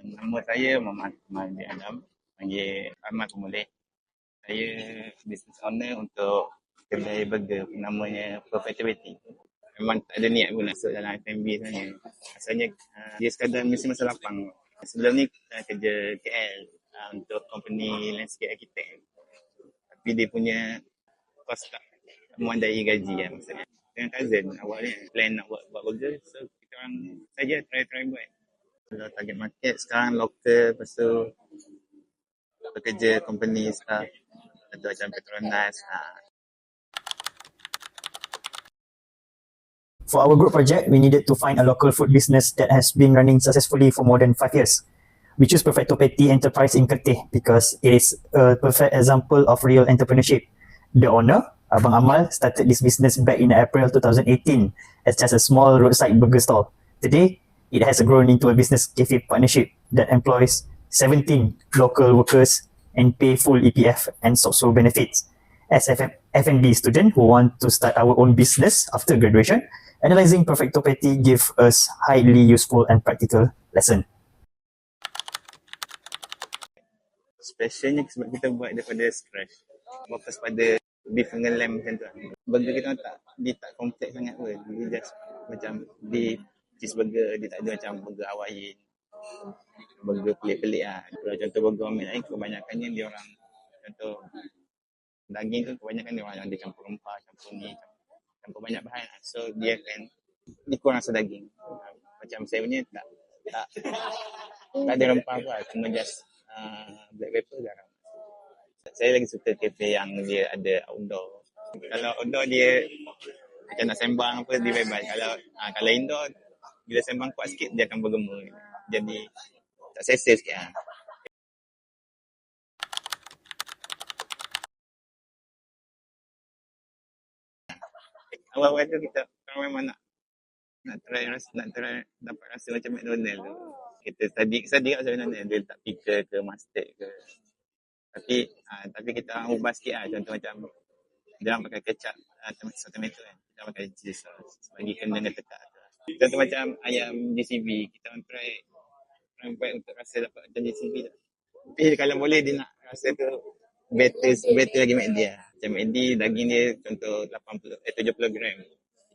Nama saya Muhammad Akmal bin Adam. Panggil Ahmad pun boleh. Saya business owner untuk kedai burger namanya Profitability. Memang tak ada niat pun nak masuk dalam F&B sebenarnya. Asalnya dia sekadar mesti masa lapang. Sebelum ni kerja KL untuk company landscape architect. Tapi dia punya kos tak memadai gaji lah maksudnya. Dengan cousin awalnya plan nak buat burger. So kita orang saja try buat. Kalau target market sekarang lokal, lepas tu bekerja company staff atau macam Petronas. For our group project, we needed to find a local food business that has been running successfully for more than 5 years. We choose Perfecto Patty Enterprise in Kerteh because it is a perfect example of real entrepreneurship. The owner, Abang Amal, started this business back in April 2018 as just a small roadside burger stall. Today, it has grown into a business cafe partnership that employs 17 local workers and pay full EPF and social benefits. As F&B student who want to start our own business after graduation, analyzing Perfecto Patty gives us highly useful and practical lesson. Specialnya sebab kita buat daripada scratch. Fokus pada beef dengan lamb macam tu. Burger kita dia tak kompleks sangat pun. Dia just macam beef, cheeseburger, dia tak ada macam burger Hawaiian. Burger pelik-pelik lah. Kalau contoh burger orang lain, kebanyakannya dia orang, contoh daging tu kebanyakan dia orang yang dia campur rempah, campur banyak bahan lah. So dia akan kurang rasa daging. Macam saya punya tak ada rempah pun lah. Cuma just black pepper, garam. Saya lagi suka kafe yang dia ada outdoor. Kalau outdoor dia macam nak sembang apa dia bebas. Kalau indoor bila sembang kuat sikit dia akan bergema. Jadi tak selesa sikit lah. Awal-awal tu kita memang nak try dapat rasa macam McDonald tu. Kita study kat McDonald dia letak pickle ke mustard ke. Tapi kita orang ubah sikit lah. Contoh macam dia orang pakai kecap tomato kan. Kita pakai cheese sauce bagi kena tetap. Contoh macam ayam JCB, kita orang try buat untuk rasa dapat macam JCB tu. Tapi kalau boleh dia nak rasa tu better lagi McD lah. Macam McD daging dia contoh 70 gram.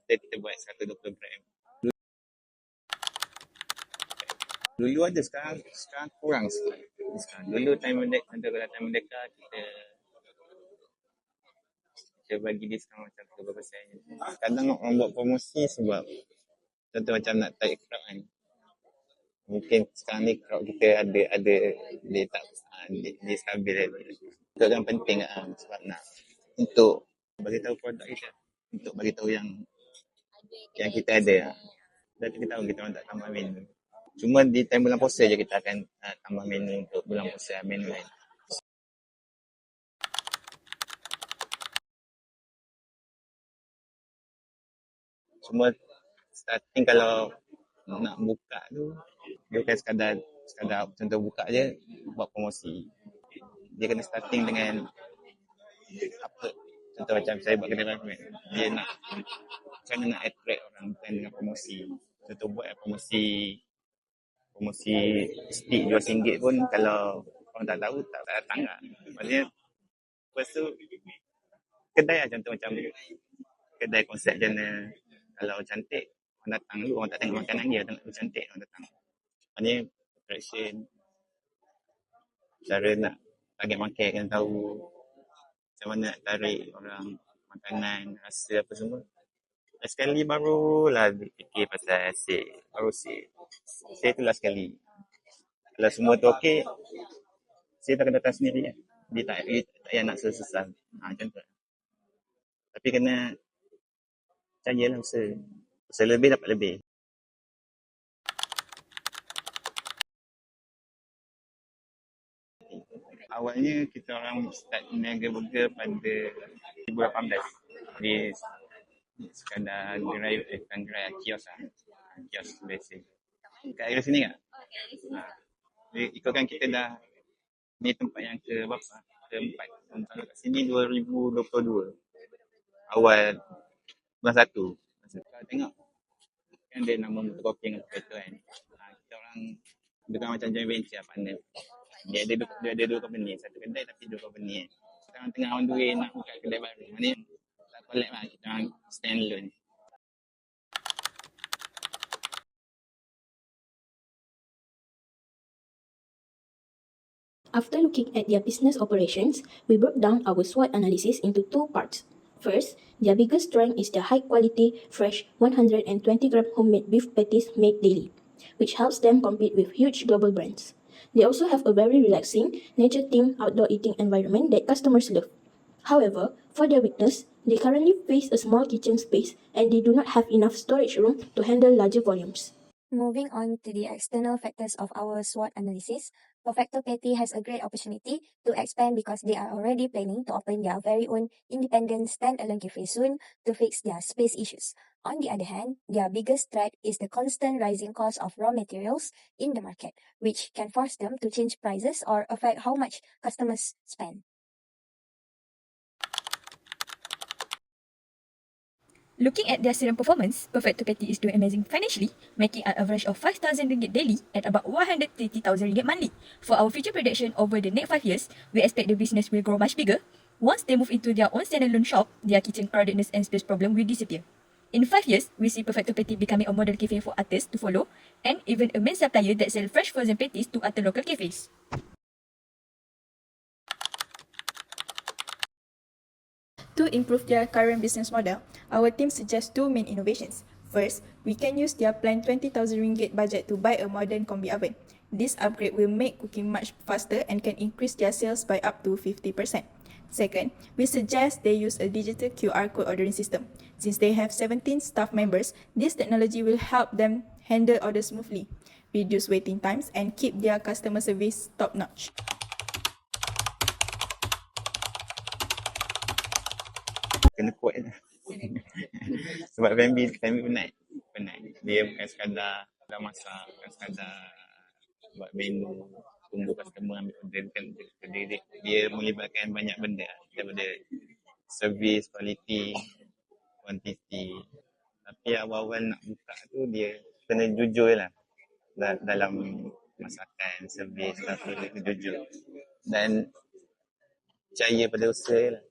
Kita buat 120 gram. Dulu ada, sekarang kurang sikit. Dulu time Merdeka kita bagi diskaun macam 30%. Kadang orang buat promosi sebab contoh macam nak tarik crowd kan. Mungkin sekarang ni crowd kita ada dia tak dia stabil. Itu yang penting sebab nak untuk bagi tahu produk kita, untuk bagi tahu yang kita ada. Dan kita tahu kita orang tak tambah menu. Cuma di time bulan puasa je kita akan tambah menu untuk bulan puasa, menu lain. Cuma starting kalau nak buka tu, dia bukan sekadar contoh buka je, buat promosi. Dia kena starting dengan apa. Contoh macam saya buat kedai ramen, dia nak macam mana nak attract orang, bukan dengan promosi. Contoh buat promosi stick RM2 pun kalau orang tak tahu tak datang lah. Maksudnya lepas tu kedai lah, contoh macam kedai konsep jana. Kalau cantik orang datang dulu, orang tak tengok makanan dia, tengok cantik orang datang. Maksudnya attraction, cara nak target market kena tahu macam mana nak tarik orang, makanan, rasa apa semua. Sekali barulah fikir pasal sale, baru sale tu lah sekali. Kalau semua tu okey, saya tak akan datang sendiri kan. Dia tak payah nak susah. Macam tu. Tapi kena percayalah usaha lebih dapat lebih. Awalnya kita orang start Niaga Burger pada 2018. Di sekadar gerai kios lah. Kios biasa. Kat area sini tak? Ikutkan kita dah ni tempat yang keempat. Kat sini 2022. Awal bulan 1. Kalau tengok kan ada nama motor kopi dengan kereta kan. Kita orang bukan macam joint venture partner. Dia ada dua company, satu kedai tapi dua company. Sekarang tengah on the way nak buka kedai baru. Ni tak collab lah, kita orang stand alone. After looking at their business operations, we broke down our SWOT analysis into two parts. First, their biggest strength is the high-quality, fresh 120-gram homemade beef patties made daily, which helps them compete with huge global brands. They also have a very relaxing, nature-themed outdoor eating environment that customers love. However, for their weakness, they currently face a small kitchen space and they do not have enough storage room to handle larger volumes. Moving on to the external factors of our SWOT analysis, Perfecto Patty has a great opportunity to expand because they are already planning to open their very own independent standalone cafe soon to fix their space issues. On the other hand, their biggest threat is the constant rising cost of raw materials in the market, which can force them to change prices or affect how much customers spend. Looking at their current performance, Perfecto Patty is doing amazing financially, making an average of 5,000 ringgit daily and about 130,000 ringgit monthly. For our future prediction over the next 5 years, we expect the business will grow much bigger. Once they move into their own standalone shop, their kitchen crowdedness and space problem will disappear. In 5 years, we see Perfecto Patty becoming a model cafe for artists to follow, and even a main supplier that sells fresh frozen patties to other local cafes. To improve their current business model, our team suggests two main innovations. First, we can use their planned 20,000 ringgit budget to buy a modern combi oven. This upgrade will make cooking much faster and can increase their sales by up to 50%. Second, we suggest they use a digital QR code ordering system. Since they have 17 staff members, this technology will help them handle orders smoothly, reduce waiting times, and keep their customer service top-notch. Kena kuat je. Sebab family penat. Dia bukan sekadar masak, bukan sekadar buat menu, tunggu customer ambil order. Dia melibatkan banyak benda daripada service, quality, quantity. Tapi awal-awal nak buka tu dia kena jujur lah dalam masakan, servis, tapi kena jujur dan percaya pada usaha lah.